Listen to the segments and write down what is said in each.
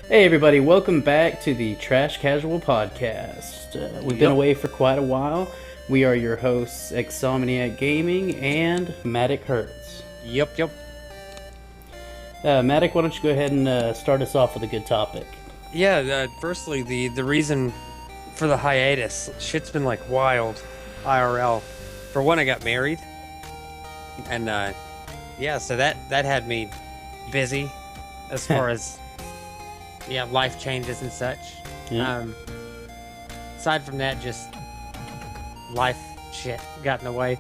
Hey everybody, welcome back to the Trash Casual Podcast. We've been away for quite a while. We are your hosts, Exomniac Gaming and Matic Hertz. Yep. Matic, why don't you go ahead and start us off with a good topic? Yeah, firstly, the reason for the hiatus, shit's been like wild, IRL. For one, I got married, and so that had me busy as far as life changes and such. Yeah. Aside from that, just life shit got in the way,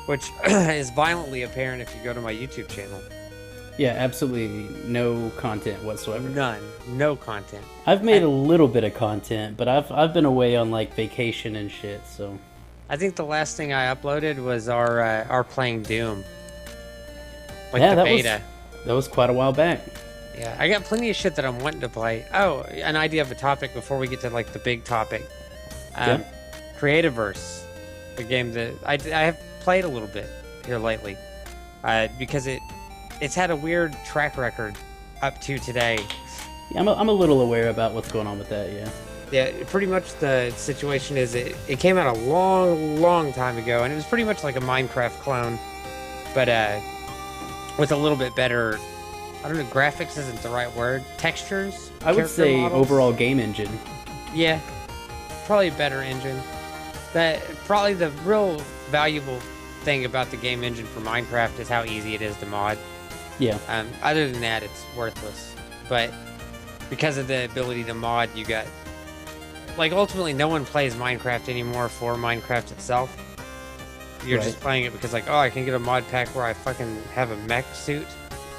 which is violently apparent if you go to my YouTube channel. Yeah, absolutely no content whatsoever. None, no content. I've made a little bit of content, but I've been away on like vacation and shit, so. I think the last thing I uploaded was our playing Doom. Like yeah, the beta. That was quite a while back. Yeah, I got plenty of shit that I'm wanting to play. Oh, an idea of a topic before we get to like the big topic. Creativerse, a game that I have played a little bit here lately, because it's had a weird track record up to today. Yeah, I'm a little aware about what's going on with that. Yeah. Yeah, pretty much the situation is it came out a long time ago, and it was pretty much like a Minecraft clone, but with a little bit better. I don't know, graphics isn't the right word. Textures? I would say models? overall game engine. Yeah, probably a better engine. Probably the real valuable thing about the game engine for Minecraft is how easy it is to mod. Yeah. Other than that, it's worthless. But because of the ability to mod, you got... Like, ultimately, no one plays Minecraft anymore for Minecraft itself. You're just playing it because, like, oh, I can get a mod pack where I fucking have a mech suit.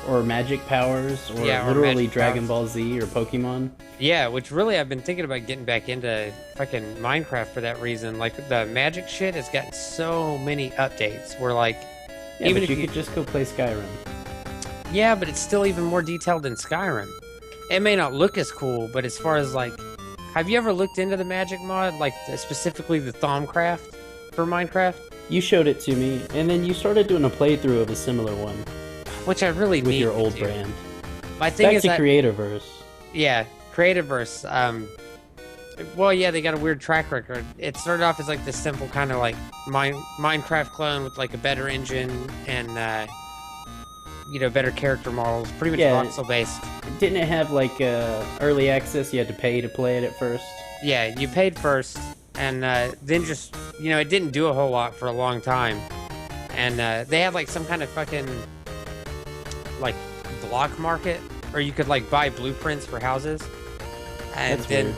Or magic powers, or Yeah, or literally magic Dragon powers. Ball Z or Pokemon. Yeah, which really I've been thinking about getting back into fucking Minecraft for that reason. Like, the magic shit has gotten so many updates where, like... Yeah, even but if you could just go play Skyrim. Yeah, but it's still even more detailed than Skyrim. It may not look as cool, but as far as, like... Have you ever looked into the magic mod? Like, specifically the Thaumcraft for Minecraft? You showed it to me, and then you started doing a playthrough of a similar one. Which I really with need your to old do. brand. My thing Back is to that... Creativerse. Yeah, Creativerse. Well, yeah, they got a weird track record. It started off as like this simple kind of like Minecraft clone with like a better engine and better character models. Pretty much voxel based. Didn't it have like early access? You had to pay to play it at first. Yeah, you paid first, and then just it didn't do a whole lot for a long time. And they had like some kind of fucking like block market, or you could like buy blueprints for houses. And That's then weird.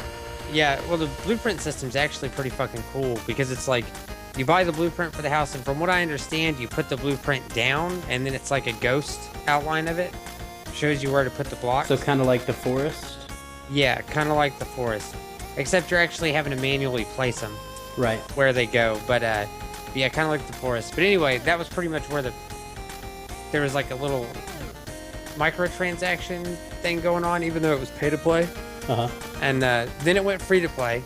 yeah, well, the blueprint system's actually pretty fucking cool because it's like you buy the blueprint for the house, and from what I understand, you put the blueprint down, and then it's like a ghost outline of it. Shows you where to put the blocks. So kind of like the forest. Yeah, kind of like the forest, except you're actually having to manually place them Right. where they go. But yeah, kind of like the forest. But anyway, that was pretty much where there was like a little microtransaction thing going on, even though it was pay to play. And then it went free to play,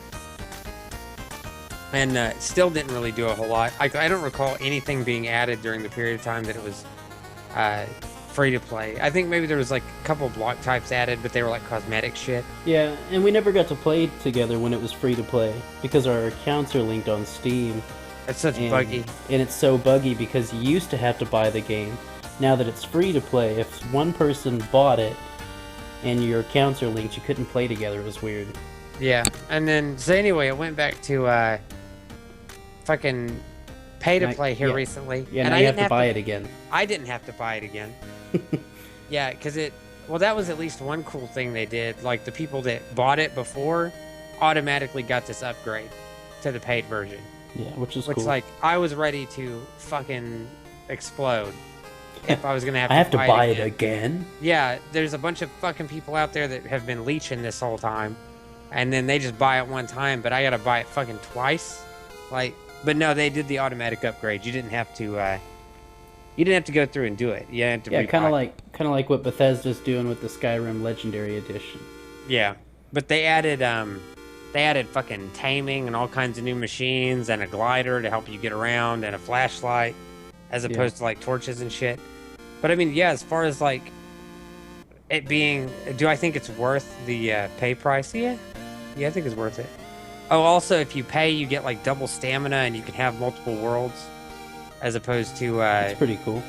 and still didn't really do a whole lot. I don't recall anything being added during the period of time that it was free to play. I think maybe there was like a couple block types added, but they were like cosmetic shit. Yeah, and we never got to play together when it was free to play because our accounts are linked on Steam. It's such buggy. And it's so buggy because you used to have to buy the game. Now that it's free to play, if one person bought it and your accounts are linked, you couldn't play together. It was weird. Yeah, and then so anyway, it went back to fucking pay to play here recently. Yeah, and now I you have didn't to buy it again. I didn't have to buy it again. Yeah, because that was at least one cool thing they did. Like the people that bought it before automatically got this upgrade to the paid version. Yeah, which is Which, cool. like, I was ready to fucking explode if I was gonna have to I have to buy it again. again? Yeah, there's a bunch of fucking people out there that have been leeching this whole time, and then they just buy it one time, but I gotta buy it fucking twice. Like, but no, they did the automatic upgrade. You didn't have to. You didn't have to go through and do it. You had to. Yeah, kind of rebuy. like what Bethesda's doing with the Skyrim Legendary Edition. Yeah, but they added fucking taming and all kinds of new machines and a glider to help you get around and a flashlight as opposed to like torches and shit. But I mean, yeah, as far as like it being, do I think it's worth the pay price? Yeah, I think it's worth it. Oh, also, if you pay, you get like double stamina, and you can have multiple worlds, as opposed to. It's pretty cool.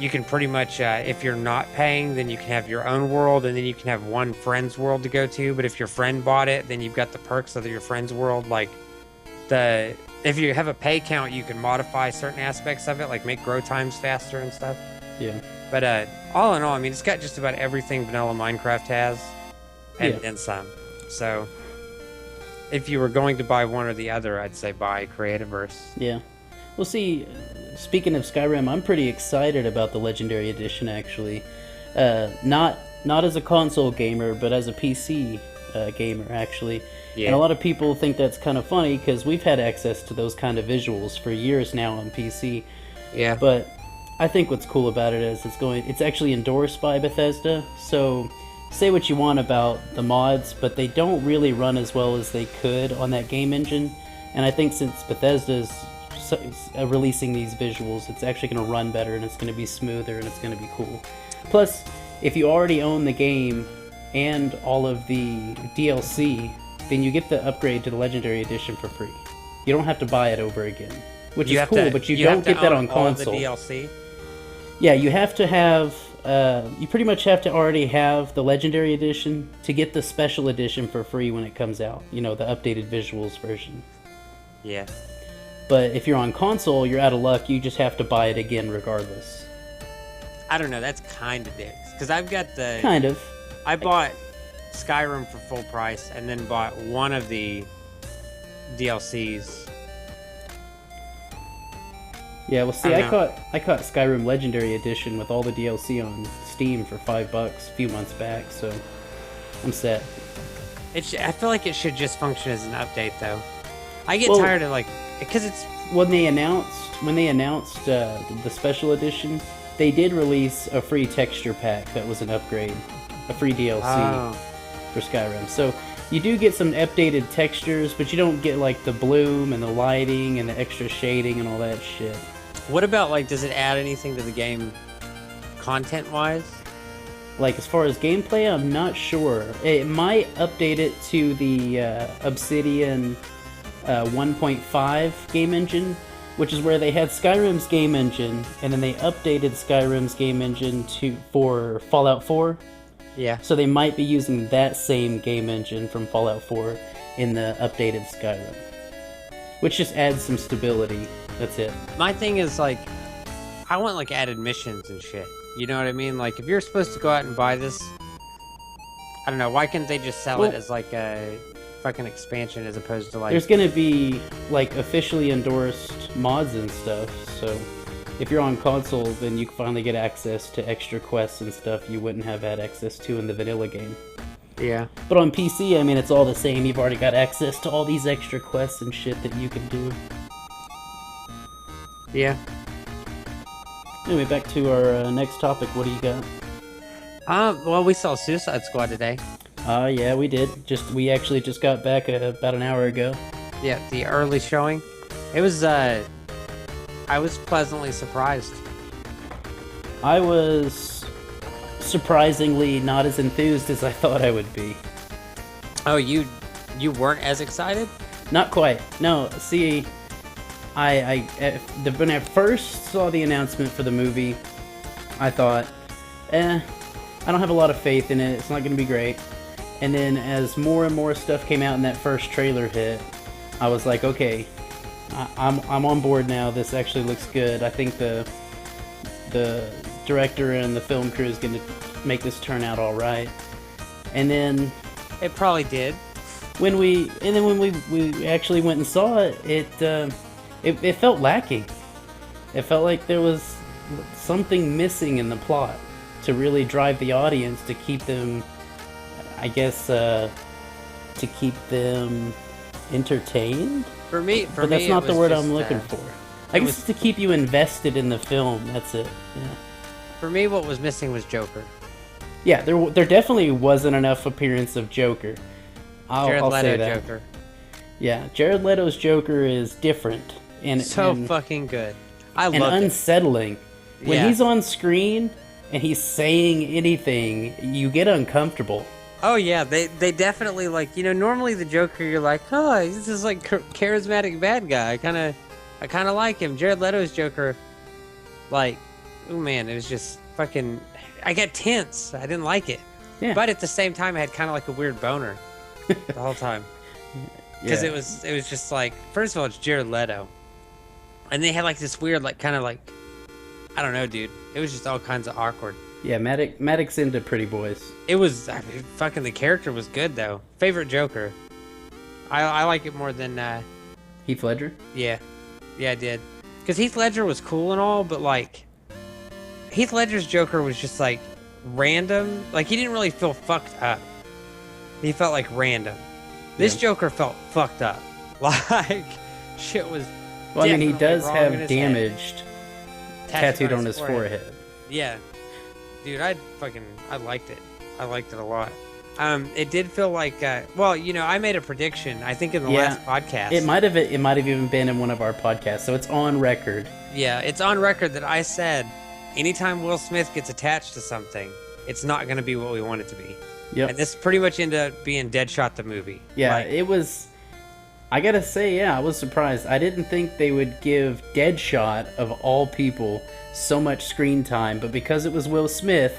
You can pretty much, if you're not paying, then you can have your own world, and then you can have one friend's world to go to. But if your friend bought it, then you've got the perks of your friend's world. Like if you have a pay count, you can modify certain aspects of it, like make grow times faster and stuff. Yeah. But all in all, I mean, it's got just about everything vanilla Minecraft has, and then some. So if you were going to buy one or the other, I'd say buy Creativerse. Yeah. Well, see, speaking of Skyrim, I'm pretty excited about the Legendary Edition, actually. Not as a console gamer, but as a PC gamer, actually. Yeah. And a lot of people think that's kind of funny, because we've had access to those kind of visuals for years now on PC. Yeah. But I think what's cool about it is it's actually endorsed by Bethesda, so say what you want about the mods, but they don't really run as well as they could on that game engine. And I think since Bethesda's releasing these visuals, it's actually going to run better, and it's going to be smoother, and it's going to be cool. Plus, if you already own the game and all of the DLC, then you get the upgrade to the Legendary Edition for free. You don't have to buy it over again, which is cool, but you don't get that on console. All the DLC? Yeah, you have to have, you pretty much have to already have the Legendary Edition to get the Special Edition for free when it comes out. You know, the updated visuals version. Yeah. But if you're on console, you're out of luck. You just have to buy it again regardless. I don't know. That's kind of dicks. Because I've got the... Kind of. I bought Skyrim for full price, and then bought one of the DLCs. Yeah, well, see, I caught Skyrim Legendary Edition with all the DLC on Steam for $5 a few months back, so I'm set. I feel like it should just function as an update, though. I get tired of, like... Because it's... When they announced the Special Edition, they did release a free texture pack that was an upgrade. A free DLC for Skyrim. So you do get some updated textures, but you don't get like the bloom and the lighting and the extra shading and all that shit. What about, like, does it add anything to the game content-wise? Like, as far as gameplay, I'm not sure. It might update it to the Obsidian 1.5 game engine, which is where they had Skyrim's game engine, and then they updated Skyrim's game engine for Fallout 4. Yeah. So they might be using that same game engine from Fallout 4 in the updated Skyrim, which just adds some stability. That's it. My thing is, like, I want, like, added missions and shit. You know what I mean? Like, if you're supposed to go out and buy this, I don't know, why can't they just sell it as, like, a fucking expansion as opposed to, like... There's gonna be, like, officially endorsed mods and stuff, so if you're on console, then you can finally get access to extra quests and stuff you wouldn't have had access to in the vanilla game. Yeah. But on PC, I mean, it's all the same. You've already got access to all these extra quests and shit that you can do. Yeah. Anyway, back to our next topic. What do you got? Well, we saw Suicide Squad today. Yeah, we did. We actually just got back about an hour ago. Yeah, the early showing. It was, I was pleasantly surprised. I was surprisingly not as enthused as I thought I would be. Oh, you weren't as excited? Not quite. No, see, when I first saw the announcement for the movie, I thought, I don't have a lot of faith in it. It's not going to be great. And then as more and more stuff came out and that first trailer hit, I was like, okay, I'm on board now. This actually looks good. I think the director and the film crew is going to make this turn out all right. And then it probably did. When we actually went and saw it, it felt lacking. It felt like there was something missing in the plot to really drive the audience, to keep them, I guess, to keep them entertained. For me, but that's not the word I'm looking for. I guess it's to keep you invested in the film. That's it. Yeah. For me, what was missing was Joker. Yeah, there definitely wasn't enough appearance of Joker. I'll say that. Joker. Yeah, Jared Leto's Joker is different and fucking good. I love it. And unsettling. When he's on screen, and he's saying anything, you get uncomfortable. Oh yeah, they definitely like, normally the Joker, you're like, oh, he's this like charismatic bad guy. I kind of like him. Jared Leto's Joker, like, oh man, it was just fucking. I got tense. I didn't like it. Yeah. But at the same time, I had kind of like a weird boner the whole time because it was just like, first of all, it's Jared Leto, and they had like this weird like kind of like, I don't know, dude. It was just all kinds of awkward. Yeah, Maddox into Pretty Boys. It was, I mean, fucking the character was good though. Favorite Joker. I like it more than Heath Ledger? Yeah, I did. Because Heath Ledger was cool and all, but like Heath Ledger's Joker was just like random. Like he didn't really feel fucked up. He felt like random. This Joker felt fucked up. Like shit was. Well, I mean, he does have damaged tattooed on his forehead. Yeah. Dude, I liked it. I liked it a lot. It did feel like, I made a prediction, I think in the last podcast. It might have even been in one of our podcasts, so it's on record. Yeah, it's on record that I said, anytime Will Smith gets attached to something, it's not going to be what we want it to be. Yep. And this pretty much ended up being Deadshot the movie. Yeah, it was. I gotta say, I was surprised. I didn't think they would give Deadshot, of all people, so much screen time, but because it was Will Smith,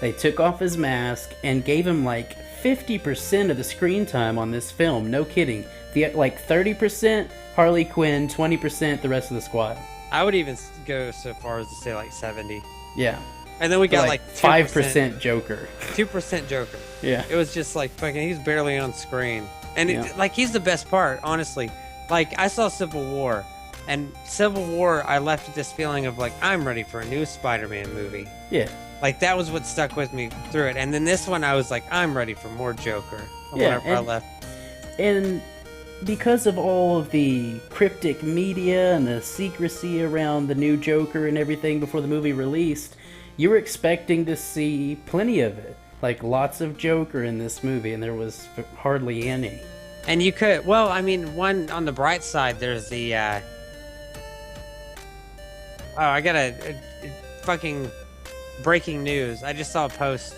they took off his mask and gave him like 50% of the screen time on this film. No kidding. Like 30% Harley Quinn, 20% the rest of the squad. I would even go so far as to say like 70. Yeah. And then we got like 5% Joker. 2% Joker. Yeah. It was just like fucking, he's barely on screen. And like, he's the best part, honestly. Like, I saw Civil War, and Civil War, I left with this feeling of like, I'm ready for a new Spider-Man movie. Yeah. Like, that was what stuck with me through it. And then this one, I was like, I'm ready for more Joker. Whenever I left. And because of all of the cryptic media and the secrecy around the new Joker and everything before the movie released, you were expecting to see plenty of it. Like, lots of Joker in this movie, and there was hardly any. And you could, well, I mean, one on the bright side, there's the, I got a fucking breaking news. I just saw a post,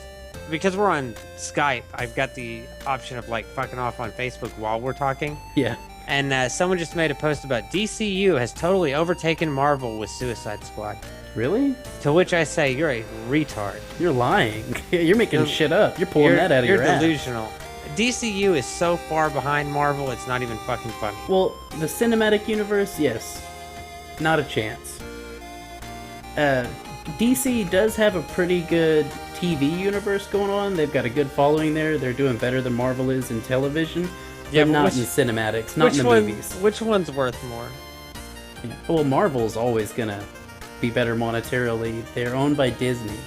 because we're on Skype, I've got the option of, like, fucking off on Facebook while we're talking. Yeah. And someone just made a post about DCU has totally overtaken Marvel with Suicide Squad. Really? To which I say, you're a retard. You're lying. You're making shit up. You're pulling that out of your ass. You're delusional. DCU is so far behind Marvel, it's not even fucking funny. Well, the cinematic universe, yes. Not a chance. DC does have a pretty good TV universe going on. They've got a good following there. They're doing better than Marvel is in television. But not in the cinematics, not in the movies. Which one's worth more? Yeah. Well, Marvel's always gonna be better monetarily. They're owned by Disney.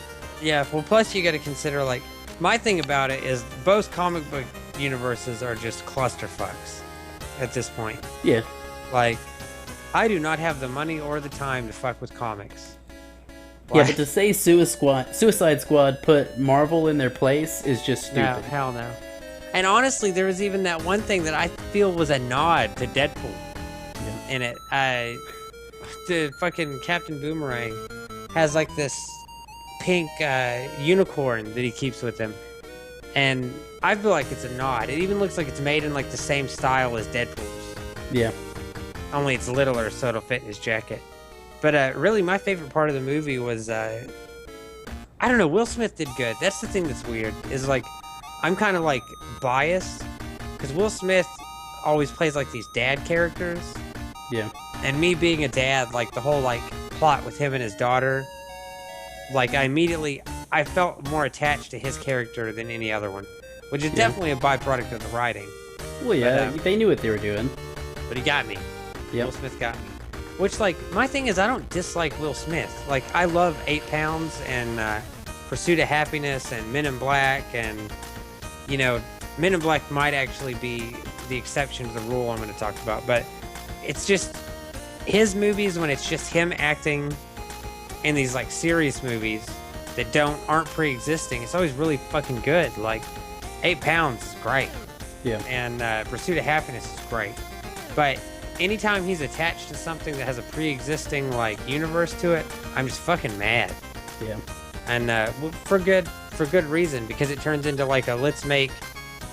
Yeah, well, plus you gotta consider, like, my thing about it is both comic book universes are just clusterfucks at this point. Yeah. Like, I do not have the money or the time to fuck with comics. Yeah, but to say Suicide Squad put Marvel in their place is just stupid. No, hell no. And honestly, there was even that one thing that I feel was a nod to Deadpool in it. The fucking Captain Boomerang has like this pink unicorn that he keeps with him. And I feel like it's a nod. It even looks like it's made in like the same style as Deadpool's. Yeah. Only it's littler, so it'll fit in his jacket. But really, my favorite part of the movie was, I don't know, Will Smith did good. That's the thing that's weird, is like, I'm kind of like biased, because Will Smith always plays like these dad characters. Yeah. And me being a dad, like the whole like plot with him and his daughter, like I felt more attached to his character than any other one, which is definitely a byproduct of the writing. Well, yeah, but, they knew what they were doing. But he got me. Yep. Will Smith got me. Which, like, my thing is I don't dislike Will Smith. Like, I love 8 Pounds and Pursuit of Happiness and Men in Black, and, you know, Men in Black might actually be the exception to the rule I'm going to talk about, but it's just his movies when it's just him acting in these, like, serious movies that aren't pre-existing. It's always really fucking good. Like, 8 Pounds is great. Yeah. And Pursuit of Happiness is great. But anytime he's attached to something that has a pre-existing, like, universe to it, I'm just fucking mad. Yeah. and for good reason, because it turns into like a let's make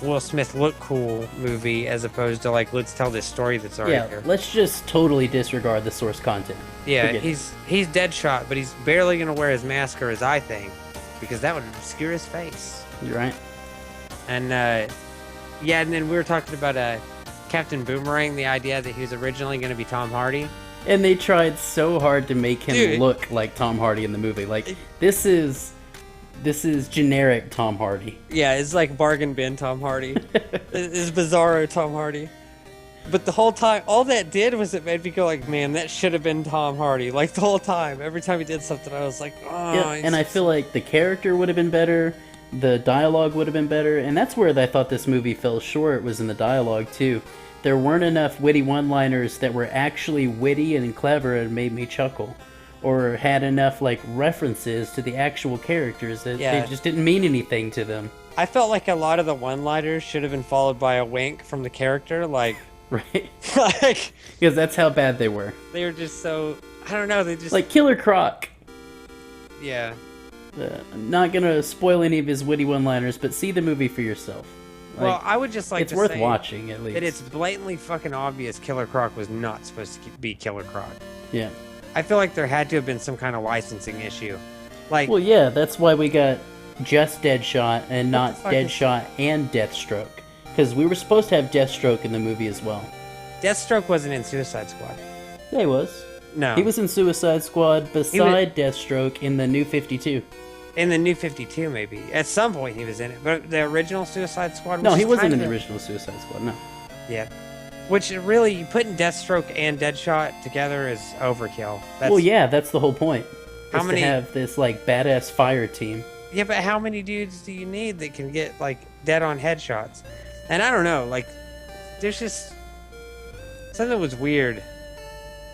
Will Smith look cool movie as opposed to like let's tell this story that's already here. Let's just totally disregard the source content. Yeah, he's Deadshot, but he's barely gonna wear his mask or his eye thing, because that would obscure his face. You're right. And yeah, and then we were talking about Captain Boomerang, the idea that he was originally gonna be Tom Hardy. And they tried so hard to make him look like Tom Hardy in the movie. Like, this is generic Tom Hardy. Yeah, it's like bargain bin Tom Hardy. It's bizarro Tom Hardy. But the whole time, all that did was it made me go like, man, that should have been Tom Hardy. Like, the whole time. Every time he did something, I was like, oh. Yeah, and I feel like the character would have been better. The dialogue would have been better. And that's where I thought this movie fell short, was in the dialogue, too. There weren't enough witty one-liners that were actually witty and clever and made me chuckle. Or had enough, like, references to the actual characters that they just didn't mean anything to them. I felt like a lot of the one-liners should have been followed by a wink from the character, like... Right. Like... Because that's how bad they were. They were just so... I don't know, they just... Like Killer Croc. Yeah. Not gonna spoil any of his witty one-liners, but see the movie for yourself. Like, well, I would just like it's to worth say watching, at least. that it's blatantly fucking obvious Killer Croc was not supposed to be Killer Croc. Yeah. I feel like there had to have been some kind of licensing issue. Like, well, yeah, that's why we got just Deadshot and not Deadshot and Deathstroke. Because we were supposed to have Deathstroke in the movie as well. Deathstroke wasn't in Suicide Squad. Yeah, he was. No. He was in Suicide Squad beside Deathstroke in the New 52. In the New 52, maybe. At some point he was in it. But the original Suicide Squad was No, he wasn't in the original Suicide Squad, no. Yeah. Which really, putting Deathstroke and Deadshot together is overkill. Well, yeah, that's the whole point. How many... to have this, like, badass fire team. Yeah, but how many dudes do you need that can get, like, dead-on headshots? And I don't know, like, there's just... Something was weird.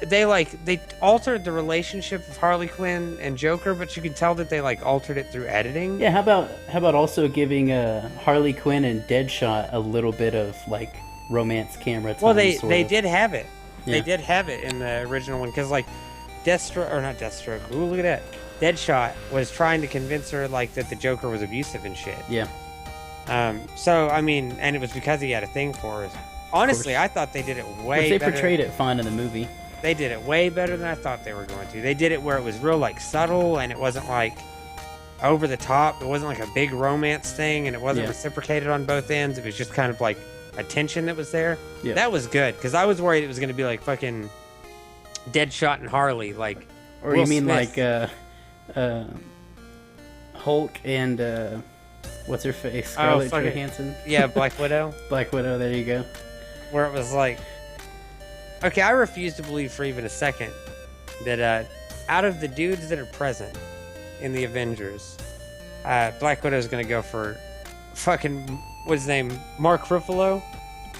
They altered the relationship of Harley Quinn and Joker, but you can tell that they, like, altered it through editing. Yeah, how about also giving Harley Quinn and Deadshot a little bit of, like, romance camera time? Well, they did have it. Yeah. They did have it in the original one, because, like, Deathstroke, ooh, look at that. Deadshot was trying to convince her, like, that the Joker was abusive and shit. Yeah. So, I mean, and it was because he had a thing for her. Honestly, I thought they did it way better. They portrayed it fine in the movie. They did it way better than I thought they were going to. They did it where it was real, like, subtle, and it wasn't, like, over the top. It wasn't, like, a big romance thing, and it wasn't reciprocated on both ends. It was just kind of, like, a tension that was there. Yeah. That was good, because I was worried it was going to be, like, fucking Deadshot and Harley, like, or Will you mean Smith. Like, Hulk and, what's her face? Scarlett Johansson? Yeah, Black Widow. Black Widow, there you go. Where it was like... Okay, I refuse to believe for even a second that out of the dudes that are present in the Avengers, Black Widow's gonna go for fucking, what's his name? Mark Ruffalo?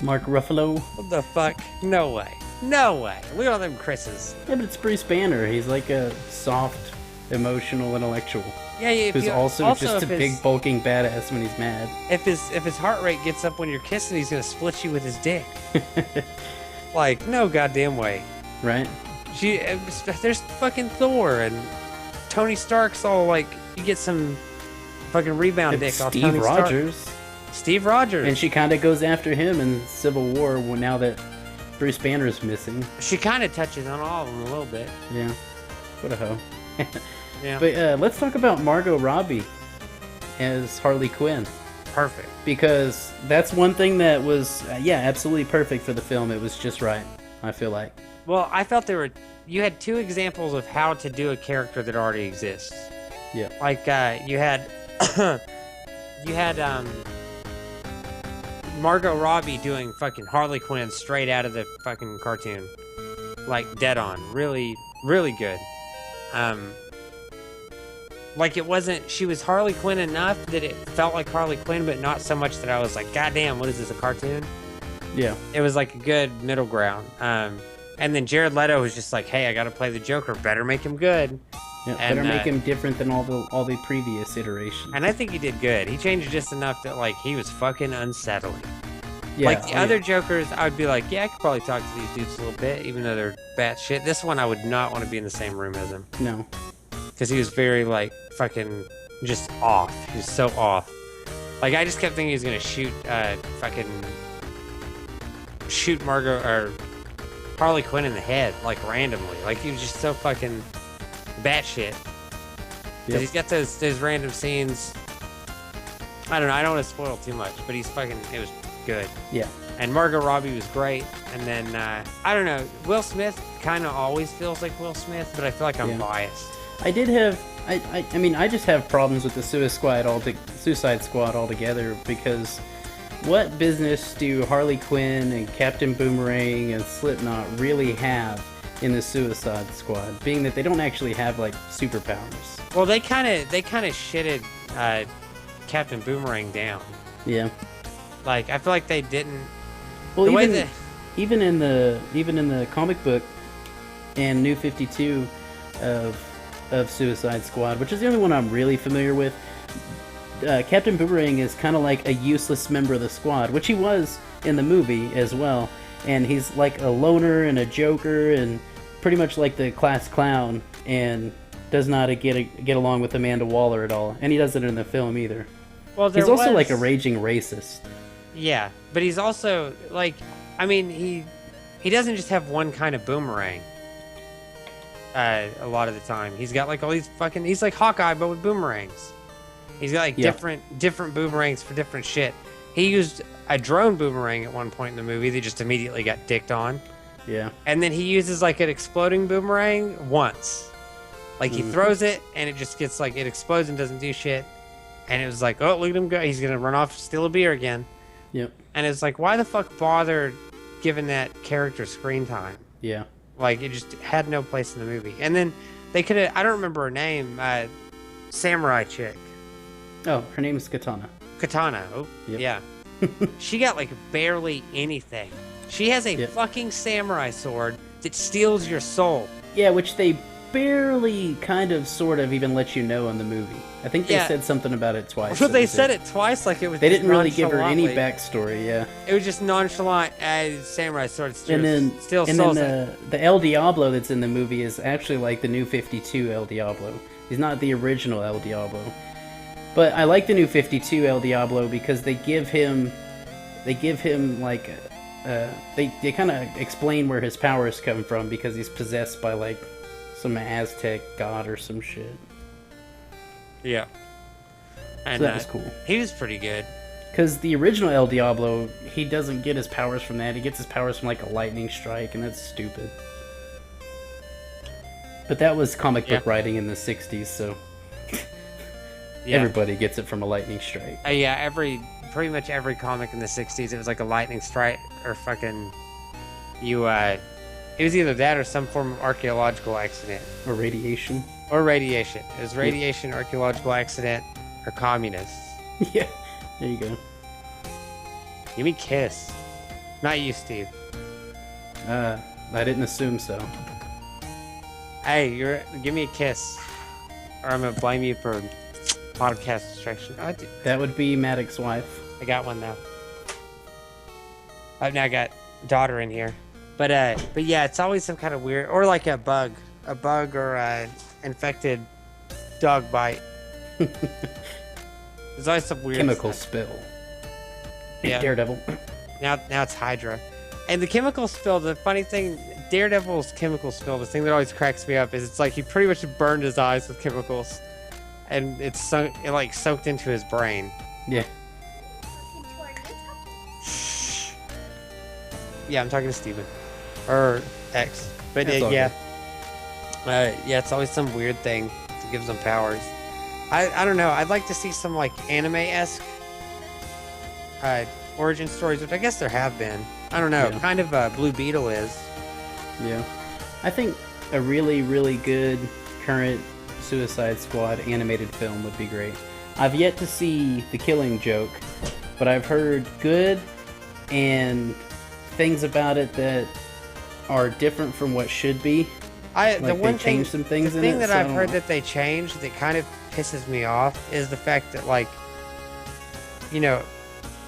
Mark Ruffalo? What the fuck? No way. No way. Look at all them Chris's. Yeah, but it's Bruce Banner. He's like a soft, emotional intellectual. Yeah, who's also just a big bulking badass when he's mad. If his heart rate gets up when you're kissing, he's gonna split you with his dick. Like, no goddamn way. Right? There's fucking Thor and Tony Stark's all like, you get some fucking rebound dick off Tony Stark. Steve Rogers. And she kind of goes after him in Civil War now that Bruce Banner's missing. She kind of touches on all of them a little bit. Yeah. What a hoe. Yeah. But let's talk about Margot Robbie as Harley Quinn. Perfect. Because that's one thing that was, absolutely perfect for the film. It was just right, I feel like. Well, I felt you had two examples of how to do a character that already exists. Yeah. Like, you had Margot Robbie doing fucking Harley Quinn straight out of the fucking cartoon. Like, dead on. Really, really good. Like, she was Harley Quinn enough that it felt like Harley Quinn, but not so much that I was like, God damn, what is this, a cartoon? Yeah. It was like a good middle ground. And then Jared Leto was just like, hey, I gotta play the Joker, better make him good. Yeah, better make him different than all the previous iterations. And I think he did good. He changed just enough that, like, he was fucking unsettling. Yeah, like, the other Jokers, I would be like, yeah, I could probably talk to these dudes a little bit, even though they're batshit. This one, I would not want to be in the same room as him. No. because he was very like fucking just off. He was so off. Like I just kept thinking he was gonna shoot Margot or Harley Quinn in the head like randomly. Like he was just so fucking batshit. Because he's got those random scenes. I don't know. I don't want to spoil too much, but it was good. Yeah. And Margot Robbie was great. And then, I don't know. Will Smith kind of always feels like Will Smith, but I feel like I'm biased. I just have problems with the Suicide Squad altogether because what business do Harley Quinn and Captain Boomerang and Slipknot really have in the Suicide Squad, being that they don't actually have like superpowers? Well, they kind of shitted Captain Boomerang down. Yeah. Like I feel like they didn't. Well, even in the comic book and New 52 of Suicide Squad, which is the only one I'm really familiar with, Captain Boomerang is kind of like a useless member of the squad, which he was in the movie as well. And he's like a loner and a joker and pretty much like the class clown, and does not get along with Amanda Waller at all. And he doesn't in the film either. Well, he's also like a raging racist. Yeah, but he's also like, I mean, he doesn't just have one kind of boomerang. A lot of the time, he's got like all these fucking. He's like Hawkeye, but with boomerangs. He's got like different boomerangs for different shit. He used a drone boomerang at one point in the movie that just immediately got dicked on. Yeah. And then he uses like an exploding boomerang once. Like he throws it and it just gets like, it explodes and doesn't do shit. And it was like, oh, look at him go. He's going to run off, steal a beer again. Yep. And it's like, why the fuck bother giving that character screen time? Yeah. Like it just had no place in the movie. And then they could have, I don't remember her name, samurai chick. Oh, her name is Katana. Katana. Oh, yep. Yeah. She got like barely anything. She has a fucking samurai sword that steals your soul. Yeah, which they barely kind of sort of even let you know in the movie. I think they said something about it twice. Well, they said it twice, like it was. They didn't really give her any backstory. Yeah, it was just nonchalant as samurai sword steals. And then the El Diablo that's in the movie is actually like the New 52 El Diablo. He's not the original El Diablo. But I like the New 52 El Diablo because they give him like they kind of explain where his powers come from, because he's possessed by like some Aztec god or some shit. Yeah. And so that was cool. He was pretty good. Because the original El Diablo, he doesn't get his powers from that. He gets his powers from like a lightning strike, and that's stupid. But that was comic book writing in the 60s, so everybody gets it from a lightning strike. Yeah, pretty much every comic in the 60s, it was like a lightning strike or fucking it was either that or some form of archaeological accident. Or radiation. It was radiation, archaeological accident, or communists. Yeah, there you go. Give me a kiss. Not you, Steve. I didn't assume so. Hey, give me a kiss, or I'm gonna blame you for podcast distraction. That would be Maddox's wife. I got one now. I've now got daughter in here, but yeah, it's always some kind of weird, or like a bug or infected dog bite. There's always some weird chemical spill. Yeah. Daredevil. Now it's Hydra. And the chemical spill, the funny thing, Daredevil's chemical spill, the thing that always cracks me up is it's like he pretty much burned his eyes with chemicals, and it soaked into his brain. Yeah. Shh. Yeah, I'm talking to Steven. Or X. But yeah, it's always some weird thing that gives them powers. I don't know. I'd like to see some like anime-esque origin stories, which I guess there have been. I don't know. Yeah. Kind of Blue Beetle is. Yeah. I think a really, really good current Suicide Squad animated film would be great. I've yet to see The Killing Joke, but I've heard good and things about it that are different from what should be. They changed some things in it. The thing that I've heard that they changed that kind of pisses me off is the fact that, like, you know,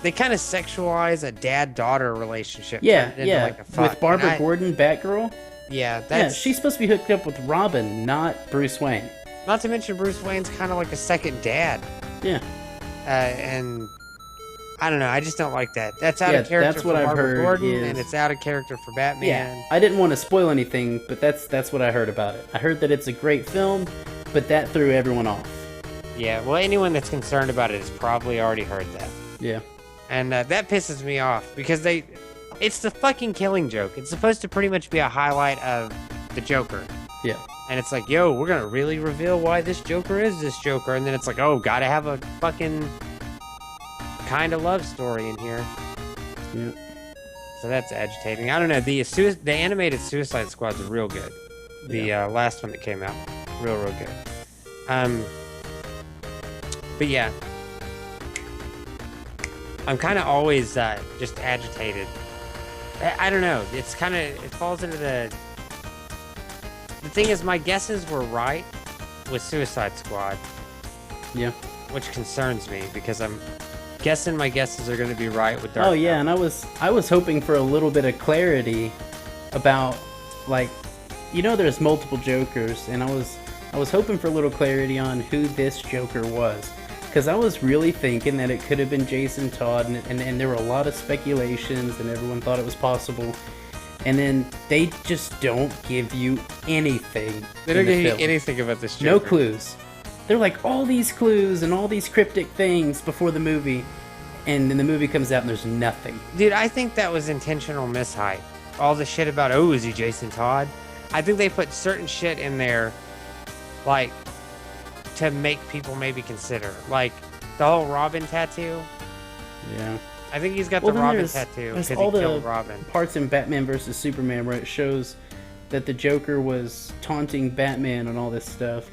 they kind of sexualize a dad-daughter relationship. Yeah. Like a fuck. With Barbara Gordon, Batgirl. Yeah, she's supposed to be hooked up with Robin, not Bruce Wayne. Not to mention Bruce Wayne's kind of like a second dad. Yeah. And I don't know. I just don't like that. That's out of character that's what for I've Barbara heard Gordon, and it's out of character for Batman. Yeah, I didn't want to spoil anything, but that's what I heard about it. I heard that it's a great film, but that threw everyone off. Yeah, well, anyone that's concerned about it has probably already heard that. Yeah. And that pisses me off, because it's the fucking Killing Joke. It's supposed to pretty much be a highlight of the Joker. Yeah. And it's like, yo, we're gonna really reveal why this Joker is this Joker. And then it's like, oh, gotta have a fucking kind of love story in here. Yeah. So that's agitating. I don't know. The animated Suicide Squad's real good. The last one that came out, real good. But yeah, I'm kind of always just agitated. I don't know. It's kind of, it falls into the thing is, my guesses were right with Suicide Squad. Yeah. Which concerns me, because I'm guessing my guesses are going to be right with Dark Oh yeah, Knight. and I was hoping for a little bit of clarity about, like, there's multiple Jokers, and I was hoping for a little clarity on who this Joker was, because I was really thinking that it could have been Jason Todd, and there were a lot of speculations, and everyone thought it was possible. And then they just don't give you anything. They don't give you anything about this Joker. No clues. They're like, all these clues and all these cryptic things before the movie, and then the movie comes out and there's nothing. Dude, I think that was intentional mishype. All the shit about, oh, is he Jason Todd? I think they put certain shit in there, like, to make people maybe consider. Like, the whole Robin tattoo. Yeah. I think he's got the Robin tattoo because he killed Robin. Parts in Batman vs. Superman where it shows that the Joker was taunting Batman and all this stuff.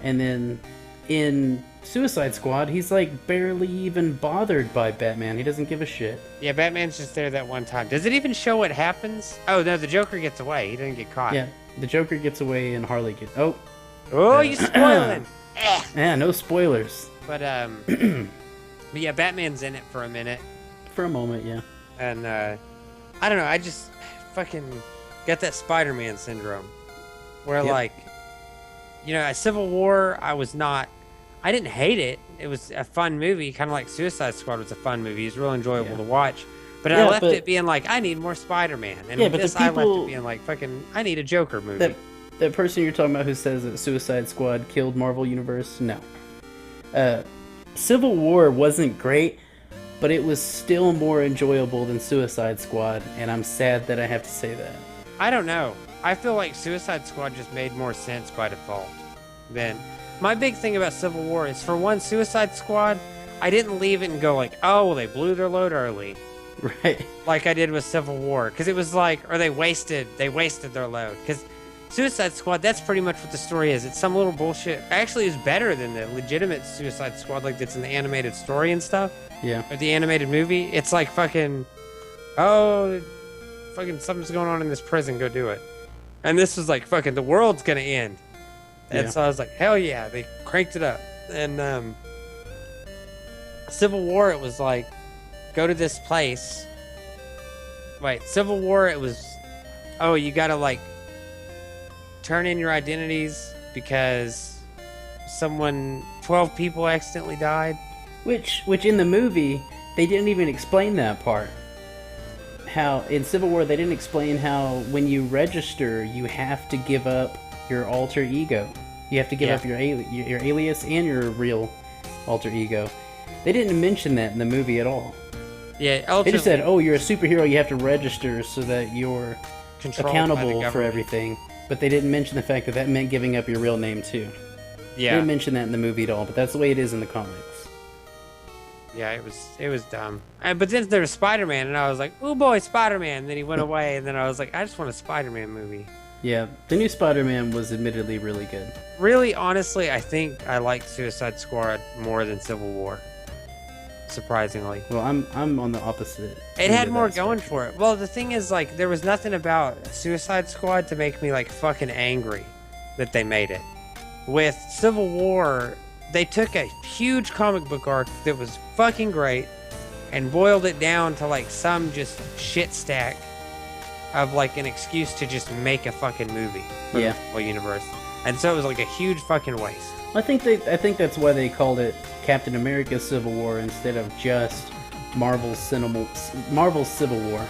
And then in Suicide Squad, he's like barely even bothered by Batman. He doesn't give a shit. Yeah, Batman's just there that one time. Does it even show what happens? Oh, no, the Joker gets away. He didn't get caught. Yeah, the Joker gets away and Harley gets... Oh, you spoiling! Yeah, no spoilers. But yeah, Batman's in it for a minute. For a moment, yeah. And, I don't know, I just fucking got that Spider-Man syndrome. Where, like, at Civil War, I didn't hate it. It was a fun movie, kind of like Suicide Squad was a fun movie. It was real enjoyable to watch. But I left it being like, I need more Spider-Man. And with this, I left it being like, fucking, I need a Joker movie. That person you're talking about who says that Suicide Squad killed Marvel Universe, no. Civil War wasn't great, but it was still more enjoyable than Suicide Squad, and I'm sad that I have to say that. I don't know. I feel like Suicide Squad just made more sense by default. Then, my big thing about Civil War is, for one, Suicide Squad, I didn't leave it and go like, oh, well, they blew their load early. Right. Like I did with Civil War. Because it was like, or they wasted their load. Because Suicide Squad, that's pretty much what the story is. It's some little bullshit. Actually, it's better than the legitimate Suicide Squad, like that's in the animated story and stuff. Yeah. Or the animated movie. It's like fucking, oh, fucking something's going on in this prison, go do it. And this was like, fucking, the world's gonna end. And so I was like, hell yeah, they cranked it up. And Civil War, it was like, go to this place. Wait, Civil War, it was, oh, you gotta like turn in your identities because 12 people accidentally died. Which in the movie, they didn't even explain that part. How, in Civil War, they didn't explain how when you register, you have to give up your alter ego. You have to give up your alias and your real alter ego. They didn't mention that in the movie at all. Yeah, they just said, oh, you're a superhero, you have to register so that you're accountable for everything. But they didn't mention the fact that meant giving up your real name, too. Yeah. They didn't mention that in the movie at all, but that's the way it is in the comics. Yeah, it was dumb. But then there was Spider-Man, and I was like, oh boy, Spider-Man. And then he went away, and then I was like, I just want a Spider-Man movie. Yeah, the new Spider-Man was admittedly really good. Really, honestly, I think I like Suicide Squad more than Civil War. Surprisingly. Well, I'm on the opposite. It had more going for it. Well, the thing is, like, there was nothing about Suicide Squad to make me, like, fucking angry that they made it. With Civil War, they took a huge comic book arc that was fucking great and boiled it down to, like, some just shit stack of, like, an excuse to just make a fucking movie for the Marvel Universe. And so it was like a huge fucking waste. I think that's why they called it Captain America Civil War instead of just Marvel's Civil War.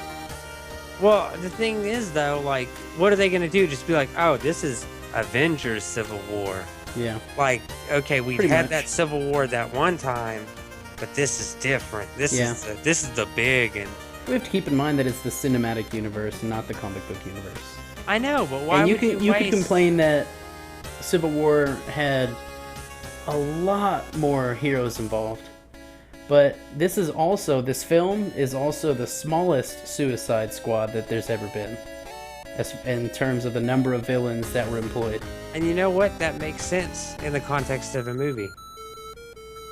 Well, the thing is, though, like, what are they going to do? Just be like, oh, this is Avengers Civil War. Yeah. Like, okay, we Pretty had much. that Civil War that one time, but this is different. This is the big, and We have to keep in mind that it's the cinematic universe, not the comic book universe. I know, but why And you would can waste... complain that Civil War had a lot more heroes involved. But this film is also the smallest Suicide Squad that there's ever been. In terms of the number of villains that were employed. And you know what? That makes sense in the context of a movie.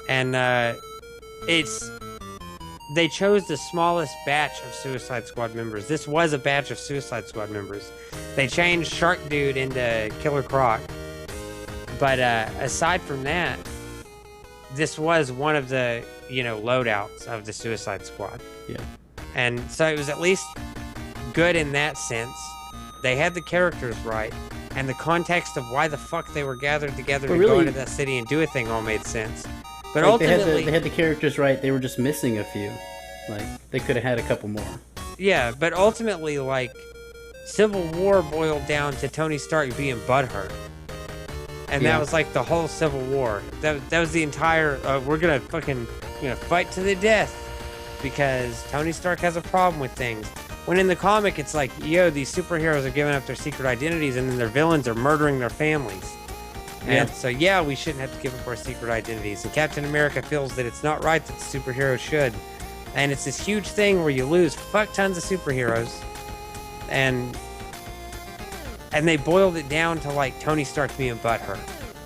And they chose the smallest batch of Suicide Squad members. This was a batch of Suicide Squad members. They changed Shark Dude into Killer Croc. But aside from that, this was one of the, loadouts of the Suicide Squad. Yeah. And so it was at least good in that sense. They had the characters right, and the context of why the fuck they were gathered together to go into that city and do a thing all made sense. But ultimately... They had the characters right, they were just missing a few. Like, they could have had a couple more. Yeah, but ultimately, like, Civil War boiled down to Tony Stark being butthurt. And that was like the whole Civil War. That was the entire, we're gonna fight to the death because Tony Stark has a problem with things. When in the comic, it's like, these superheroes are giving up their secret identities and then their villains are murdering their families. Yeah. And so, we shouldn't have to give up our secret identities. And Captain America feels that it's not right that the superheroes should. And it's this huge thing where you lose fuck tons of superheroes. And they boiled it down to, like, Tony Stark being butthurt.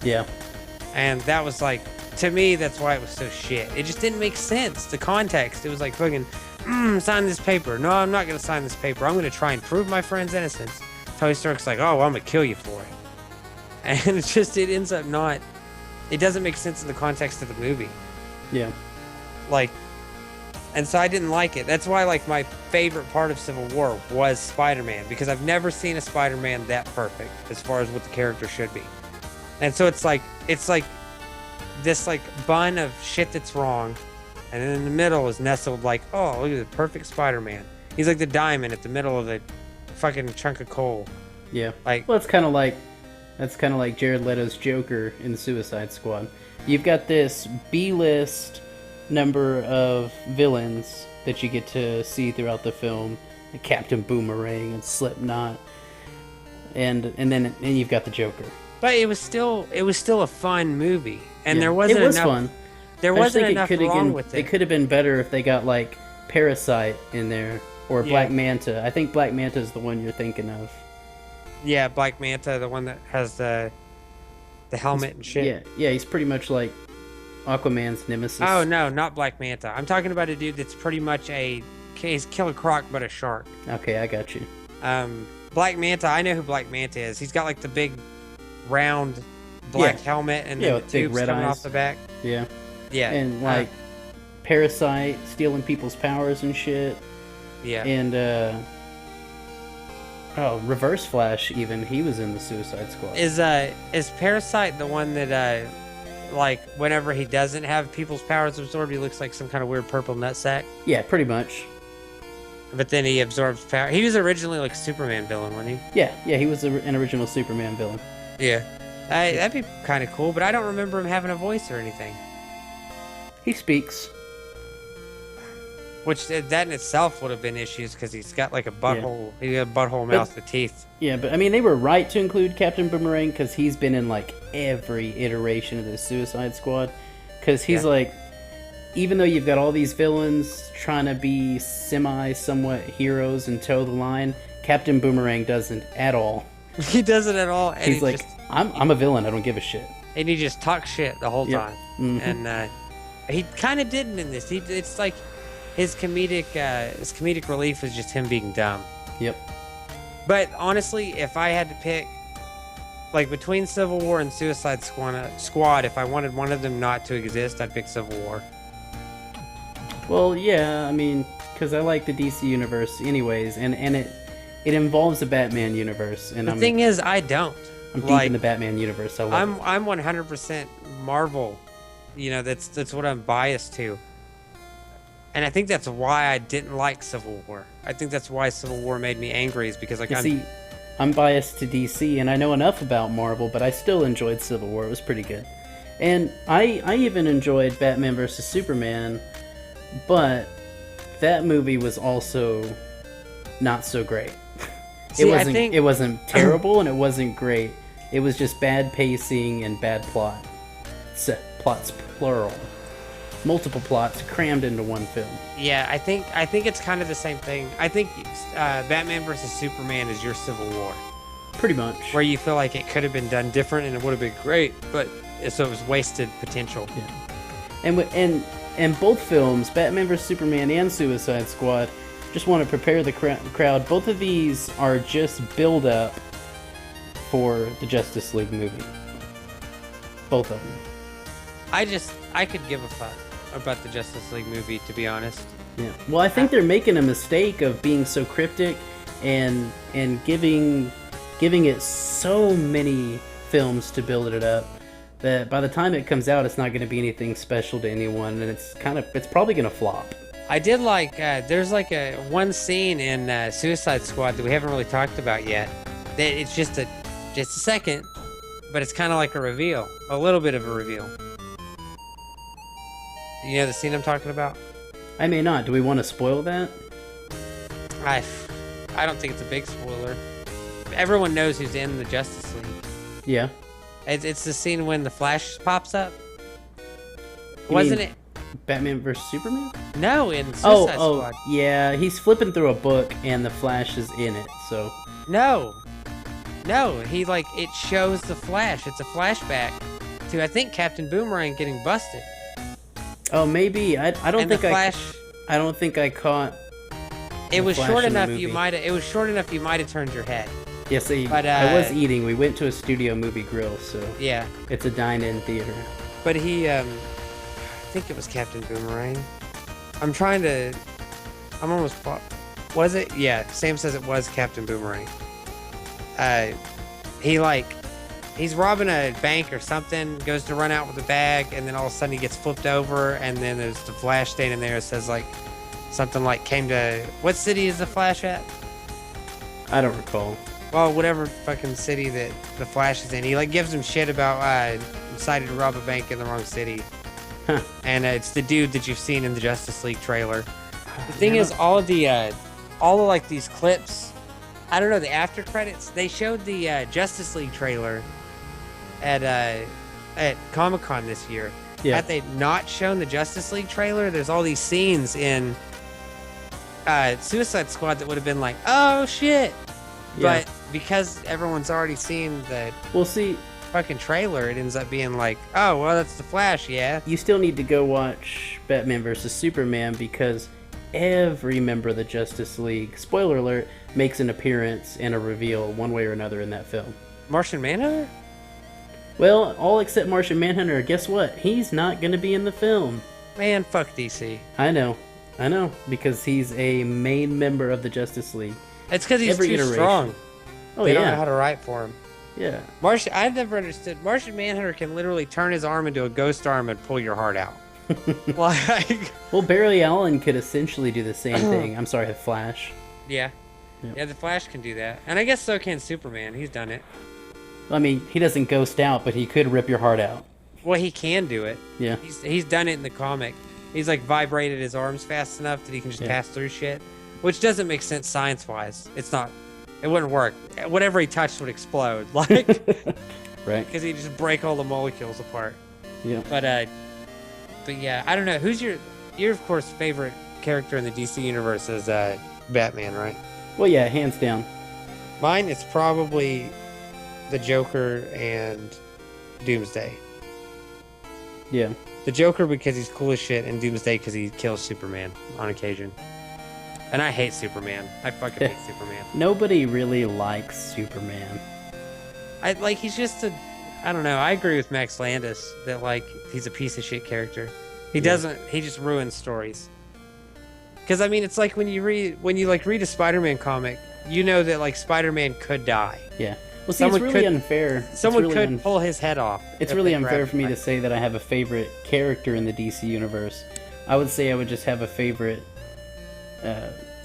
Yeah. And that was, like, to me, that's why it was so shit. It just didn't make sense. The context, it was like fucking... sign this paper. No, I'm not going to sign this paper. I'm going to try and prove my friend's innocence. Tony Stark's like, oh, well, I'm going to kill you for it. And it ends up not... It doesn't make sense in the context of the movie. Yeah. Like... And so I didn't like it. That's why, like, my favorite part of Civil War was Spider-Man. Because I've never seen a Spider-Man that perfect as far as what the character should be. And so it's like this, like, bun of shit that's wrong. And then in the middle is nestled like, oh, look at the perfect Spider-Man. He's like the diamond at the middle of a fucking chunk of coal. Yeah. Like, well, that's kind of like Jared Leto's Joker in Suicide Squad. You've got this B-list number of villains that you get to see throughout the film, like Captain Boomerang and Slipknot, and then you've got the Joker. But it was still a fun movie, and there it wasn't was enough. Fun. There wasn't enough wrong with it. It could have been better if they got, like, Parasite in there, or Black Manta. I think Black Manta is the one you're thinking of. Yeah, Black Manta, the one that has the helmet and shit. Yeah, he's pretty much like Aquaman's nemesis. Oh, no, not Black Manta. I'm talking about a dude that's pretty much he's Killer Croc, but a shark. Okay, I got you. Black Manta, I know who Black Manta is. He's got, like, the big, round, black helmet, and then the tubes coming off the back. Yeah. Yeah. And, like, Parasite, stealing people's powers and shit. Yeah. And, Reverse Flash, even. He was in the Suicide Squad. Is Parasite the one that, like, whenever he doesn't have people's powers absorbed, he looks like some kind of weird purple nutsack? Yeah, pretty much. But then he absorbs power. He was originally, like, a Superman villain, wasn't he? Yeah, he was an original Superman villain. Yeah. That'd be kind of cool, but I don't remember him having a voice or anything. He speaks. Which, that in itself would have been issues, because he's got, like, a butthole. Yeah. He got a butthole mouth with teeth. Yeah, but, I mean, they were right to include Captain Boomerang, because he's been in, like, every iteration of the Suicide Squad. Because he's, like, even though you've got all these villains trying to be somewhat heroes and toe the line, Captain Boomerang doesn't at all. He doesn't at all. And he's like, I'm a villain, I don't give a shit. And he just talks shit the whole time. Mm-hmm. And he kind of didn't in this. It's like his comedic relief is just him being dumb. Yep. But honestly, if I had to pick, like, between Civil War and Suicide Squad, if I wanted one of them not to exist, I'd pick Civil War. Well, yeah, I mean, because I like the DC universe anyways, and it involves the Batman universe. And the thing is, I don't. I'm deep Like, in the Batman universe. I love it. I'm 100% Marvel. You know, that's what I'm biased to. And I think that's why I didn't like Civil War. I think that's why Civil War made me angry, is because like You see, I'm biased to DC, and I know enough about Marvel, but I still enjoyed Civil War. It was pretty good. And I even enjoyed Batman vs. Superman, but that movie was also not so great. See, It wasn't terrible, and it wasn't great. It was just bad pacing and bad plot. Plots plural. Multiple plots crammed into one film. Yeah, I think it's kind of the same thing. I think Batman vs. Superman is your Civil War, Pretty much. where you feel like it could have been done different and it would have been great, but so it was wasted potential. Yeah. And both films, Batman vs. Superman and Suicide Squad, just want to prepare the crowd. Both of these are just build up for the Justice League movie. Both of them. I could give a fuck about the Justice League movie, to be honest. Yeah. Well, I think they're making a mistake of being so cryptic and giving it so many films to build it up that by the time it comes out, it's not going to be anything special to anyone, and it's probably going to flop. I did like there's like a one scene in Suicide Squad that we haven't really talked about yet. That it's just a second, but it's kind of like a reveal, a little bit of a reveal. You know the scene I'm talking about? I may not. Do we want to spoil that? I don't think it's a big spoiler. Everyone knows who's in the Justice League. Yeah. It's the scene when the Flash pops up. You Wasn't mean it? Batman vs. Superman? No, in Suicide Squad. Yeah. He's flipping through a book, and the Flash is in it. So. No, he it shows the Flash. It's a flashback to I think Captain Boomerang getting busted. Oh, maybe. I don't think I don't think I caught. It was Flash short in the enough. movie. It was short enough. You might have turned your head. Yes, But, I was eating. We went to a studio movie grill, so Yeah, it's a dine-in theater. but he. I think it was Captain Boomerang. I'm almost. Was it? Yeah. Sam says it was Captain Boomerang. He's robbing a bank or something, goes to run out with a bag, and then all of a sudden he gets flipped over, and then there's the Flash standing there. It says something like came to, what city is the Flash at? I don't recall. Well, whatever fucking city that the Flash is in. He gives him shit about decided to rob a bank in the wrong city. Huh. And it's the dude that you've seen in the Justice League trailer. The thing is, all of these clips, I don't know, the after credits, they showed the Justice League trailer at Comic-Con this year. Yeah. Had they not shown the Justice League trailer, there's all these scenes in Suicide Squad that would have been like, oh shit. Yeah. But because everyone's already seen the We'll see. fucking trailer, it ends up being like, oh, well, that's the Flash, yeah. You still need to go watch Batman vs. Superman because every member of the Justice League, spoiler alert, makes an appearance and a reveal one way or another in that film. Martian Manhunter? Well, all except Martian Manhunter. Guess what? He's not going to be in the film. Man, fuck DC. I know, because he's a main member of the Justice League. It's because he's Every too iteration. strong. Oh, They yeah. don't know how to write for him. Yeah. I've never understood. Martian Manhunter can literally turn his arm into a ghost arm and pull your heart out. Well, Barry Allen could essentially do the same thing. I'm sorry, the Flash. Yeah. Yep. Yeah, the Flash can do that. And I guess so can Superman. He's done it. I mean, he doesn't ghost out, but he could rip your heart out. Well, he can do it. Yeah. He's done it in the comic. He's vibrated his arms fast enough that he can just Yeah. pass through shit. Which doesn't make sense science-wise. It wouldn't work. Whatever he touched would explode. Right. Because he'd just break all the molecules apart. Yeah. But yeah, I don't know. Who's your of course favorite character in the DC universe is Batman, right? Well, yeah, hands down. Mine is probably the Joker and Doomsday. Yeah. The Joker because he's cool as shit, and Doomsday because he kills Superman on occasion. And I hate Superman. I fucking hate Superman. Nobody really likes Superman. He's just I don't know. I agree with Max Landis that he's a piece of shit character. He just ruins stories. Because I mean, it's like when you read a Spider-Man comic, you know that Spider-Man could die. Yeah. Well, see, it's really unfair. Someone could pull his head off. It's really unfair for me to say that I have a favorite character in the DC universe. I would say I would just have a favorite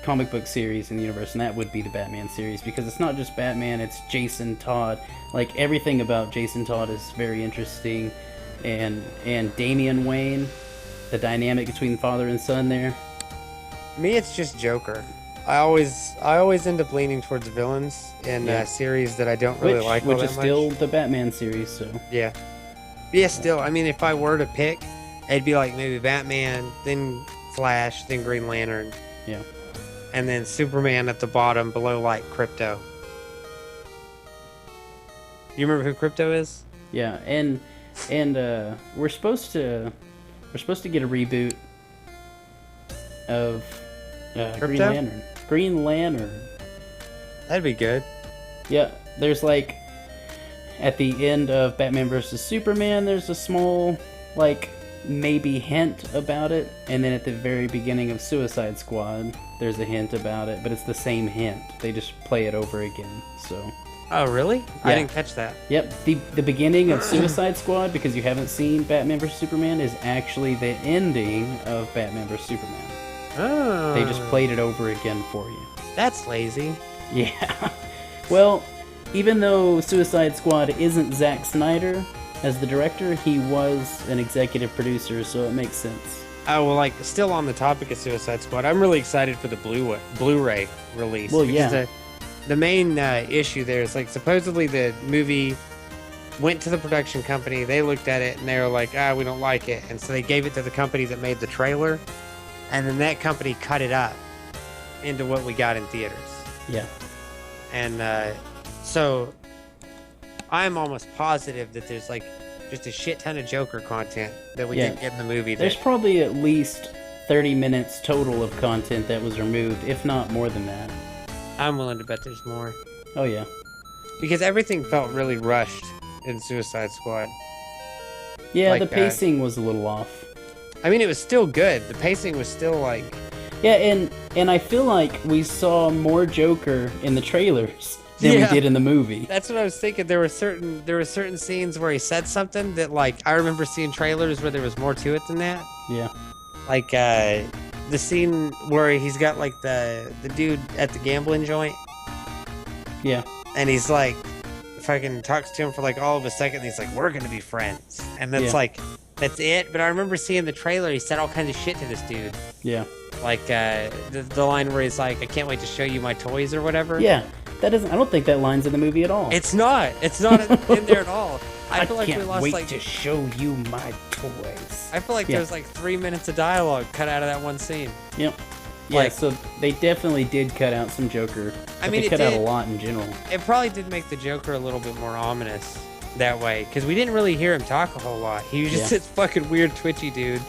comic book series in the universe, and that would be the Batman series, because it's not just Batman, it's Jason Todd. Like, everything about Jason Todd is very interesting, and Damian Wayne, the dynamic between father and son there. Me, it's just Joker. I always end up leaning towards villains in series that I don't really like all that much. Which is still the Batman series, so... Yeah, still, I mean, if I were to pick, it'd be like maybe Batman, then Flash, then Green Lantern. Yeah. And then Superman at the bottom, below, like, Krypto. You remember who Krypto is? Yeah, and we're supposed to get a reboot of Green Lantern. That'd be good. Yeah, there's like at the end of Batman vs Superman, there's a small like maybe hint about it, and then at the very beginning of Suicide Squad, there's a hint about it, but it's the same hint. They just play it over again. So. Oh, really? Yeah. I didn't catch that. Yep, the beginning of Suicide Squad, because you haven't seen Batman vs Superman, is actually the ending of Batman vs Superman. Oh. They just played it over again for you. That's lazy. Yeah. Well, even though Suicide Squad isn't Zack Snyder as the director, he was an executive producer, so it makes sense. Oh, well, like, still on the topic of Suicide Squad, I'm really excited for the Blu-ray release. Well, yeah. The main issue there is, like, supposedly the movie went to the production company, they looked at it, and they were like, we don't like it. And so they gave it to the company that made the trailer, and then that company cut it up into what we got in theaters. Yeah. And so I'm almost positive that there's, like, just a shit ton of Joker content that we didn't get in the movie. There's probably at least 30 minutes total of content that was removed, if not more than that. I'm willing to bet there's more. Oh, yeah. Because everything felt really rushed in Suicide Squad. Yeah, like, the pacing was a little off. I mean, it was still good. The pacing was still, like... Yeah, and I feel like we saw more Joker in the trailers than we did in the movie. That's what I was thinking. There were certain scenes where he said something that, like, I remember seeing trailers where there was more to it than that. Yeah. Like, the scene where he's got, like, the dude at the gambling joint. Yeah. And he's, like, fucking talks to him for, like, all of a second. And he's like, we're gonna be friends. And that's, like, that's it. But I remember seeing the trailer. He said all kinds of shit to this dude. Yeah. Like, the line where he's like, I can't wait to show you my toys or whatever. Yeah. I don't think that line's in the movie at all. It's not in there at all. I feel like we lost, wait like, to show you my toys. I feel like there's like 3 minutes of dialogue cut out of that one scene. Yep. Yeah, so they definitely did cut out some Joker. I mean, they cut out a lot in general. It probably did make the Joker a little bit more ominous that way, because we didn't really hear him talk a whole lot. He was just this fucking weird twitchy dude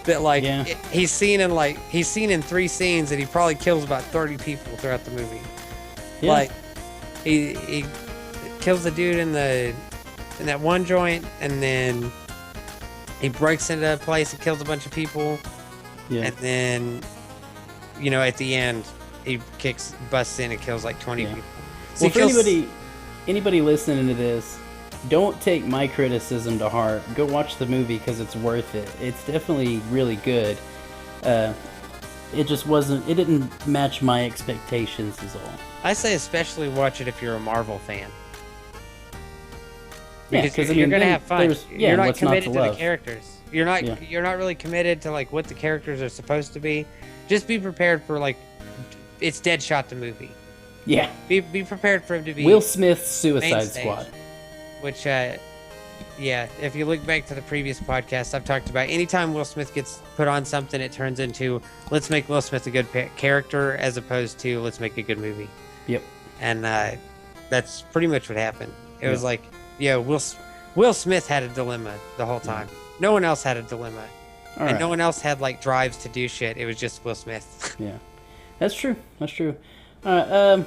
that, like, he's seen in 3 scenes, and he probably kills about 30 people throughout the movie. Yeah. Like, he kills the dude in that one joint, and then he breaks into a place and kills a bunch of people. Yeah. And then, you know, at the end, he busts in and kills like 20 people. So well, for anybody listening to this, don't take my criticism to heart. Go watch the movie because it's worth it. It's definitely really good. It just wasn't. It didn't match my expectations, is all. I say especially watch it if you're a Marvel fan. Because you're gonna have fun. You're not committed to the characters. You're not really committed to, like, what the characters are supposed to be. Just be prepared for, like, it's Deadshot the movie. Yeah. Be prepared for him to be Will Smith's Suicide Squad. Which, if you look back to the previous podcast, I've talked about anytime Will Smith gets put on something, it turns into, let's make Will Smith a good character as opposed to let's make a good movie. Yep. And that's pretty much what happened. It was like, Will Smith had a dilemma the whole time. No one else had a dilemma. No one else had, like, drives to do shit. It was just Will Smith. Yeah. That's true. All right,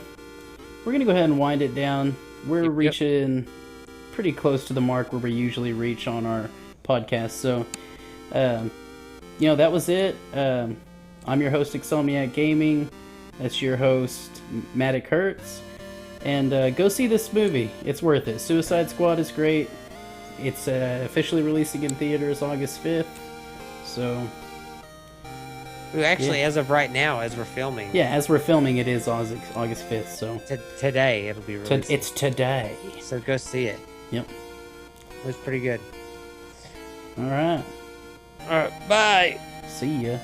we're going to go ahead and wind it down. We're reaching pretty close to the mark where we usually reach on our podcast. So, that was it. I'm your host, Excelmiac Gaming. That's your host, Matic Hertz. And go see this movie. It's worth it. Suicide Squad is great. It's officially releasing in theaters August 5th. So... Actually, as of right now, as we're filming. Yeah, as we're filming, it is August 5th, so... Today, it'll be released. It's today. So go see it. Yep. It was pretty good. Alright. Alright, bye! See ya.